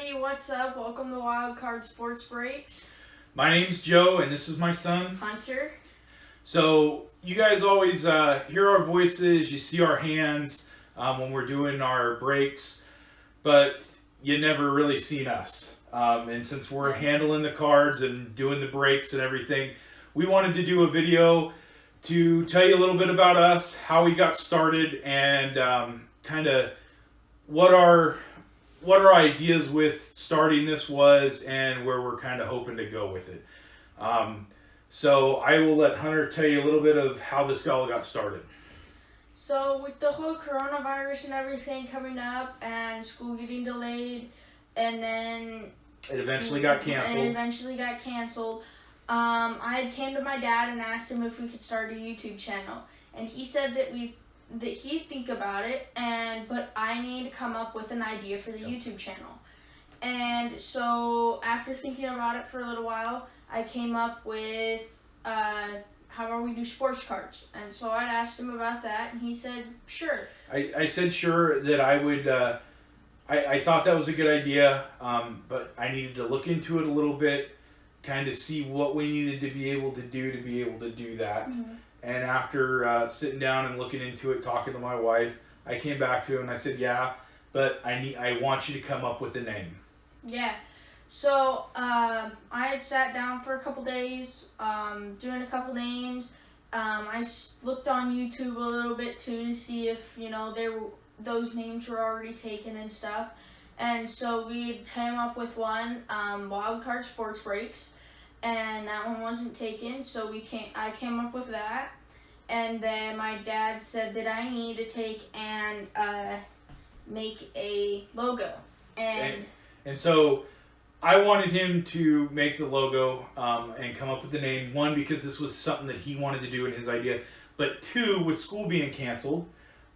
everybody, what's up? Welcome to Wild Card Sports Breaks. My name's Joe, and this is my son, Hunter. So you guys always hear our voices, you see our hands when we're doing our breaks, but you never really seen us. And since we're handling the cards and doing the breaks and everything, we wanted to do a video to tell you a little bit about us, how we got started, and kind of what our ideas with starting this was and where we're kind of hoping to go with it. So I will let Hunter tell you a little bit of how this all got started. So with the whole coronavirus and everything coming up and school getting delayed and then It eventually got canceled. I came to my dad and asked him if we could start a YouTube channel. And he said that he'd think about it, but I need to come up with an idea for the YouTube channel. And so after thinking about it for a little while, I came up with how about we do sports cards. And so I asked him about that, and he said, sure. I said sure that I would, I thought that was a good idea, but I needed to look into it a little bit, kind of see what we needed to be able to do that. Mm-hmm. And after sitting down and looking into it, talking to my wife, I came back to him and I said, yeah, but I want you to come up with a name. Yeah. So I had sat down for a couple days, doing a couple names. I looked on YouTube a little bit too to see if those names were already taken and stuff. And so we came up with one, Wild Card Sports Breaks, and that one wasn't taken. So I came up with that, and then my dad said that I need to take and make a logo, and so I wanted him to make the logo and come up with the name. One, because this was something that he wanted to do in his idea. But two, with school being canceled,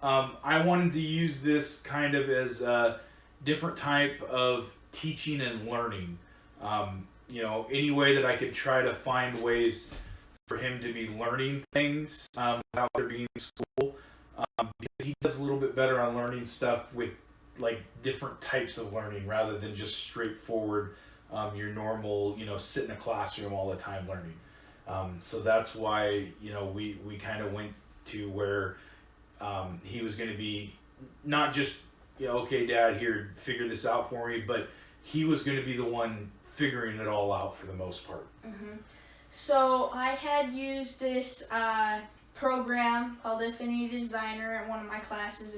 I wanted to use this kind of as a different type of teaching and learning. Any way that I could try to find ways for him to be learning things without there being school. Because he does a little bit better on learning stuff with like different types of learning rather than just straightforward your normal sit in a classroom all the time learning. So that's why we kind of went to where he was going to be not just okay, Dad, here, figure this out for me, but he was going to be the one figuring it all out for the most part. Mm-hmm. So I had used this program called Affinity Designer at one of my classes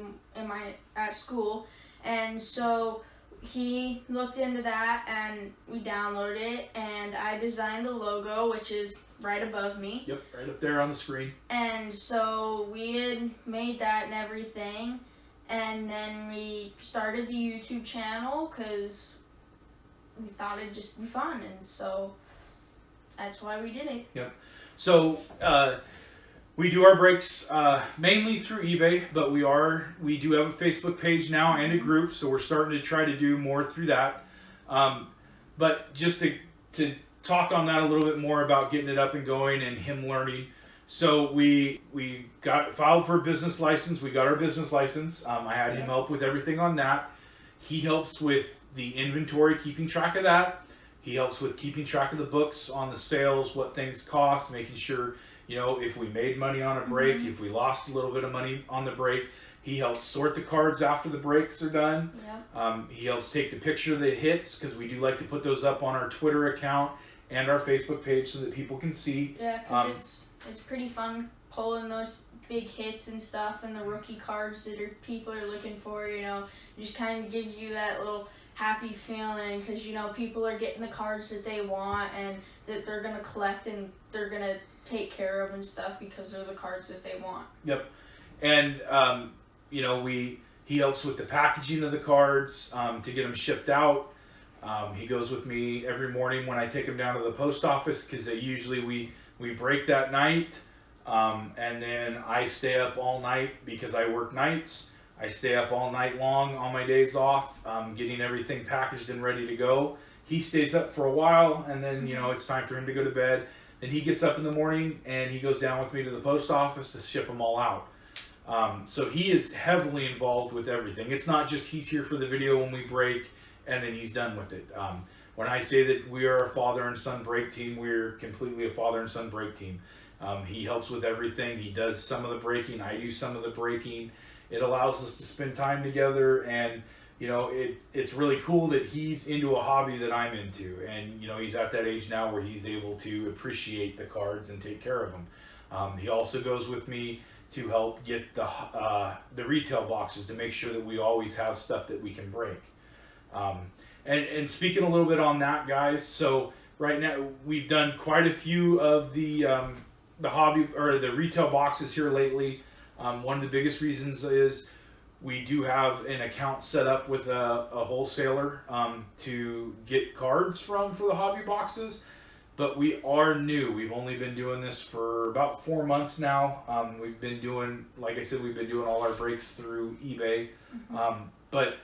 at school. And so he looked into that and we downloaded it, and I designed the logo, which is right above me. Yep, right up there on the screen. And so we had made that and everything, and then we started the YouTube channel because we thought it'd just be fun, and so that's why we did it. Yep. So we do our breaks mainly through eBay, but we do have a Facebook page now and a group, so we're starting to try to do more through that. But just to talk on that a little bit more about getting it up and going and him learning. So we got filed for a business license. We got our business license. I had him help with everything on that. He helps with the inventory, keeping track of that. He helps with keeping track of the books on the sales, what things cost, making sure if we made money on a break, if we lost a little bit of money on the break. He helps sort the cards after the breaks are done. Yeah. He helps take the picture of the hits, because we do like to put those up on our Twitter account and our Facebook page so that people can see. Yeah, because it's pretty fun pulling those big hits and stuff and the rookie cards that people are looking for. It just kind of gives you that little happy feeling because people are getting the cards that they want and that they're gonna collect and they're gonna take care of and stuff because they're the cards that they want. Yep. And he helps with the packaging of the cards to get them shipped out. He goes with me every morning when I take him down to the post office, because usually we break that night, and then I stay up all night because I work nights. I stay up all night long on my days off, getting everything packaged and ready to go. He stays up for a while, and then it's time for him to go to bed. Then he gets up in the morning and he goes down with me to the post office to ship them all out. So he is heavily involved with everything. It's not just he's here for the video when we break and then he's done with it. When I say that we are a father and son brake team, we're completely a father and son brake team. He helps with everything. He does some of the braking. I do some of the braking. It allows us to spend time together, and it's really cool that he's into a hobby that I'm into, and he's at that age now where he's able to appreciate the cards and take care of them. He also goes with me to help get the retail boxes to make sure that we always have stuff that we can break. And speaking a little bit on that, guys, so right now we've done quite a few of the hobby or the retail boxes here lately. One of the biggest reasons is we do have an account set up with a wholesaler to get cards for the hobby boxes, but we are new. We've only been doing this for about 4 months now. We've been doing, like I said, we've been doing all our breaks through eBay, but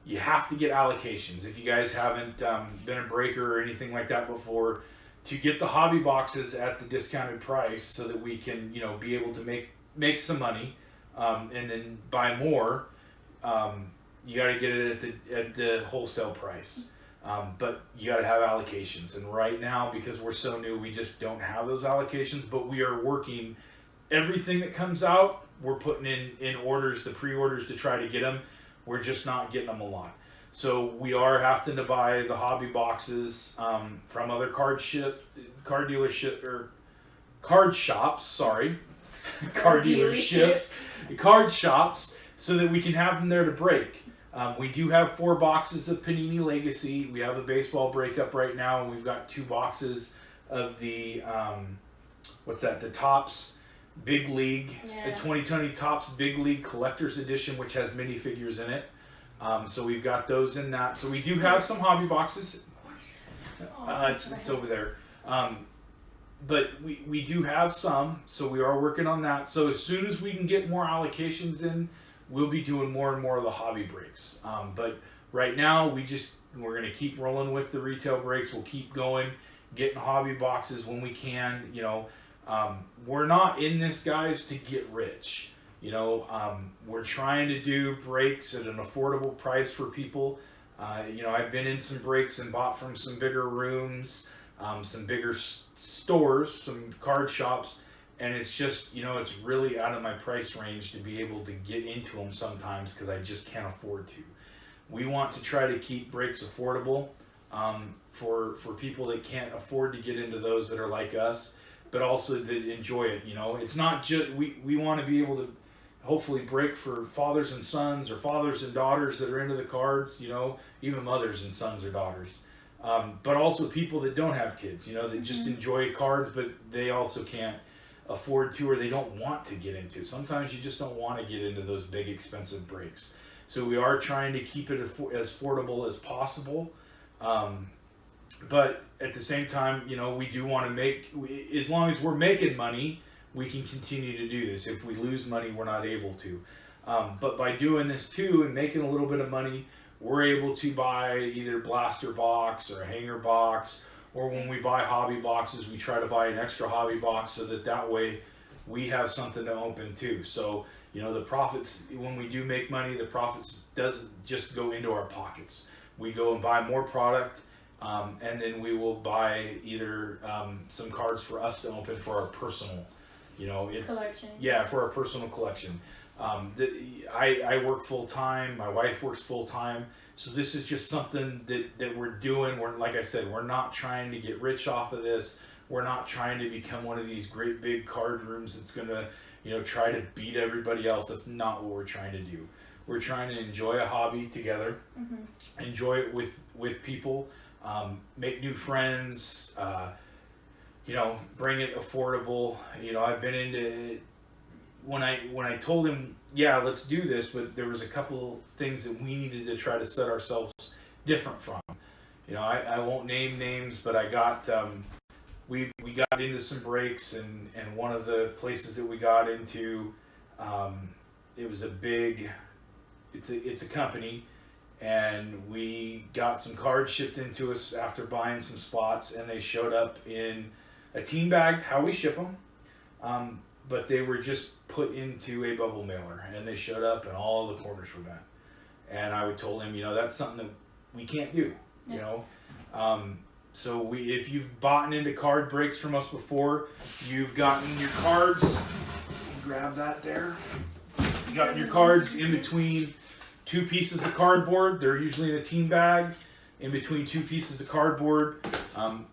you have to get allocations. If you guys haven't been a breaker or anything like that before, to get the hobby boxes at the discounted price so that we can, be able to make some money, and then buy more, you got to get it at the wholesale price. But you got to have allocations. And right now, because we're so new, we just don't have those allocations, but we are working everything that comes out. We're putting in orders, the pre-orders to try to get them. We're just not getting them a lot. So we are having to buy the hobby boxes from other card dealership or card shops. Sorry, card dealerships, card shops, so that we can have them there to break. We do have 4 boxes of Panini Legacy. We have the baseball breakup right now, and we've got 2 boxes of the the Topps Big League, the 2020 Topps Big League Collector's Edition, which has minifigures in it. So we've got those in that. So we do have some hobby boxes. It's over there. But we do have some, so we are working on that. So as soon as we can get more allocations in, we'll be doing more and more of the hobby breaks. But right now, we're going to keep rolling with the retail breaks. We'll keep going, getting hobby boxes when we can. We're not in this, guys, to get rich. We're trying to do breaks at an affordable price for people. I've been in some breaks and bought from some bigger rooms, some bigger stores, some card shops, and it's just, it's really out of my price range to be able to get into them sometimes because I just can't afford to. We want to try to keep breaks affordable for people that can't afford to get into those that are like us, but also that enjoy it. It's not just, we want to be able to hopefully break for fathers and sons or fathers and daughters that are into the cards, even mothers and sons or daughters. But also people that don't have kids, that just enjoy cards, but they also can't afford to, or they don't want to get into. Sometimes you just don't want to get into those big expensive breaks. So we are trying to keep it as affordable as possible. But at the same time, we do want to as long as we're making money, we can continue to do this. If we lose money, we're not able to. But by doing this too and making a little bit of money, we're able to buy either blaster box or a hanger box, or when we buy hobby boxes, we try to buy an extra hobby box so that way we have something to open too. So, the profits, when we do make money, the profits doesn't just go into our pockets. We go and buy more product, and then we will buy either some cards for us to open for our personal, collection. Yeah, for our personal collection. I work full time. My wife works full time. So this is just something that we're doing. Like I said, we're not trying to get rich off of this. We're not trying to become one of these great big card rooms that's going to, try to beat everybody else. That's not what we're trying to do. We're trying to enjoy a hobby together, enjoy it with people, make new friends, bring it affordable. I've been into when I told him, yeah, let's do this, but there was a couple things that we needed to try to set ourselves different from. I won't name names, but I got we got into some breaks, and one of the places that we got into, it was it's a company, and we got some cards shipped into us after buying some spots, and they showed up in a team bag, how we ship them, but they were just put into a bubble mailer, and they showed up and all the corners were bent. And I told him, that's something that we can't do. Yeah. You know, so if you've bought into card breaks from us before, you've gotten your cards. Grab that there. You got your cards in between two pieces of cardboard. They're usually in a team bag. In between two pieces of cardboard.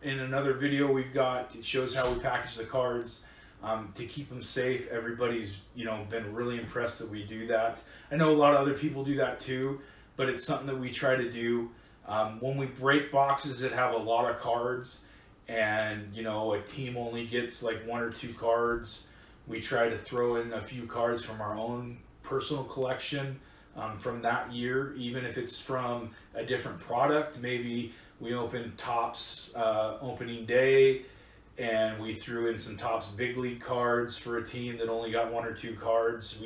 In another video we've got, it shows how we package the cards to keep them safe. Everybody's been really impressed that we do that. I know a lot of other people do that too, but it's something that we try to do. When we break boxes that have a lot of cards and a team only gets like 1 or 2 cards, we try to throw in a few cards from our own personal collection from that year, even if it's from a different product. Maybe we opened Topps opening day and we threw in some Topps big league cards for a team that only got 1 or 2 cards.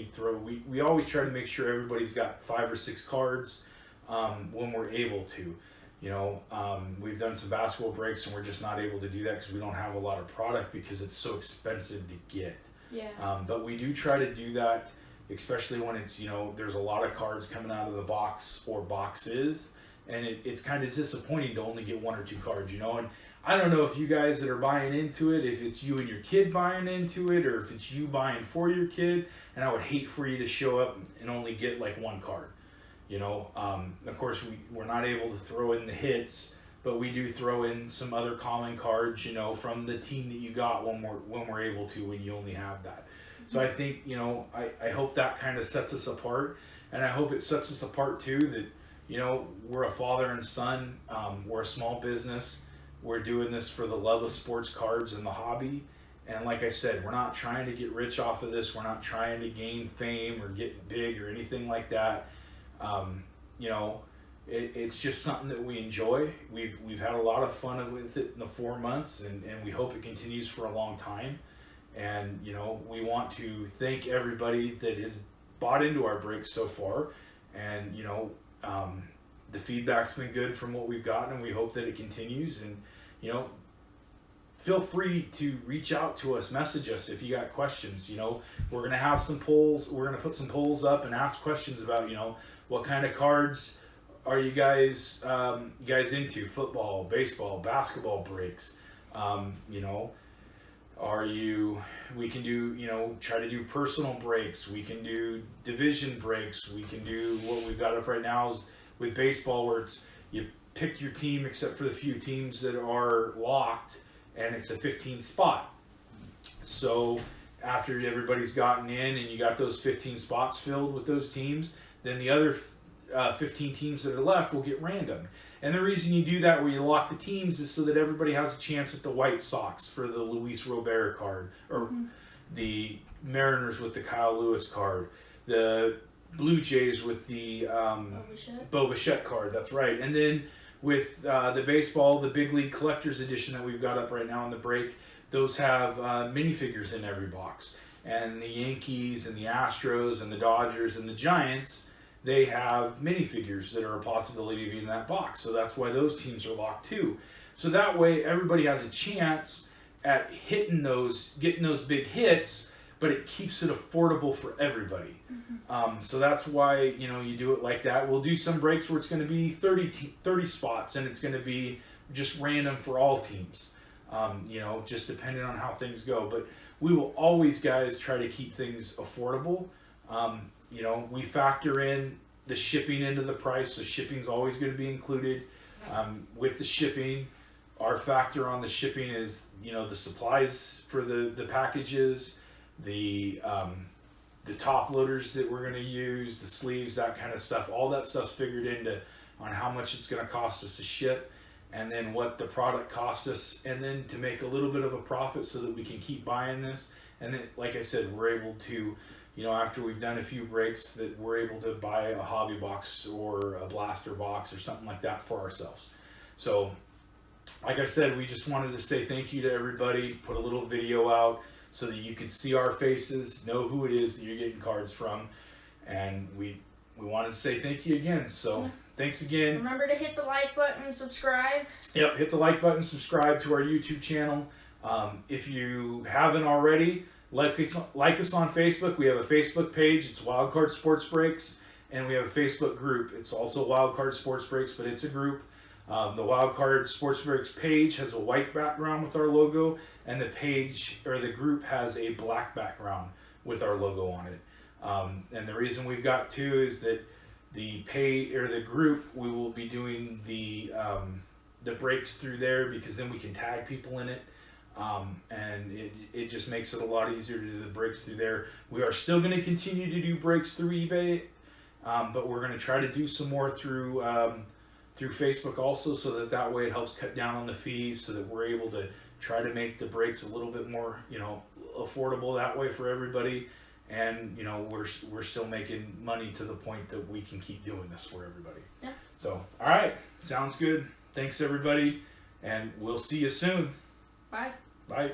We always try to make sure everybody's got 5 or 6 cards when we're able to. We've done some basketball breaks and we're just not able to do that because we don't have a lot of product because it's so expensive to get. Yeah. But we do try to do that, especially when it's, there's a lot of cards coming out of the box or boxes, and it's kind of disappointing to only get 1 or 2 cards, and I don't know if you guys that are buying into it, if it's you and your kid buying into it, or if it's you buying for your kid, and I would hate for you to show up and only get like 1 card, Of course, we're not able to throw in the hits, but we do throw in some other common cards, from the team that you got when we're able to, when you only have that. So I think, I hope that kind of sets us apart, and I hope it sets us apart too that, we're a father and son, we're a small business, we're doing this for the love of sports cards and the hobby, and like I said, we're not trying to get rich off of this, we're not trying to gain fame or get big or anything like that. It's just something that we enjoy. We've had a lot of fun with it in the 4 months, and we hope it continues for a long time. And we want to thank everybody that has bought into our breaks so far, and the feedback's been good from what we've gotten, and we hope that it continues. And feel free to reach out to us, message us if you got questions. We're gonna have some polls. We're gonna put some polls up and ask questions about what kind of cards are you guys into? Football, baseball, basketball breaks. We can do, try to do personal breaks. We can do division breaks. We can do what we've got up right now is with baseball, where it's you pick your team except for the few teams that are locked, and it's a 15 spot. So after everybody's gotten in and you got those 15 spots filled with those teams, then the other 15 teams that are left will get random. And the reason you do that, where you lock the teams, is so that everybody has a chance at the White Sox for the Luis Robert card, or the Mariners with the Kyle Lewis card, the Blue Jays with the Bo Bichette card. That's right. And then with the baseball, the Big League Collector's Edition that we've got up right now on the break, those have minifigures in every box. And the Yankees and the Astros and the Dodgers and the Giants, they have minifigures that are a possibility of being in that box. So that's why those teams are locked too. So that way everybody has a chance at getting those big hits, but it keeps it affordable for everybody. So that's why, you do it like that. We'll do some breaks where it's going to be 30 spots, and it's going to be just random for all teams, just depending on how things go. But we will always, guys, try to keep things affordable. We factor in the shipping into the price, so shipping's always going to be included. With the shipping, our factor on the shipping is, the supplies for the packages, the top loaders that we're going to use, the sleeves, that kind of stuff. All that stuff's figured into on how much it's going to cost us to ship, and then what the product cost us, and then to make a little bit of a profit so that we can keep buying this. And then, like I said, we're able to, after we've done a few breaks, that we're able to buy a hobby box or a blaster box or something like that for ourselves. So, like I said, we just wanted to say thank you to everybody, put a little video out so that you can see our faces, know who it is that you're getting cards from, and we wanted to say thank you again. So, thanks again. Remember to hit the like button, subscribe. Yep, hit the like button, subscribe to our YouTube channel. If you haven't already, like us on Facebook. We have a Facebook page. It's Wildcard Sports Breaks. and we have a Facebook group. It's also Wildcard Sports Breaks, but it's a group. The Wildcard Sports Breaks page has a white background with our logo, and the page or the group has a black background with our logo on it. And the reason we've got two is that the group, we will be doing the breaks through there, because then we can tag people in it. And it just makes it a lot easier to do the breaks through there. We are still going to continue to do breaks through eBay, but we're going to try to do some more through Facebook also, so that way it helps cut down on the fees, so that we're able to try to make the breaks a little bit more, affordable that way for everybody. And we're still making money to the point that we can keep doing this for everybody. Yeah. So, all right, sounds good. Thanks everybody, and we'll see you soon. Bye. Bye.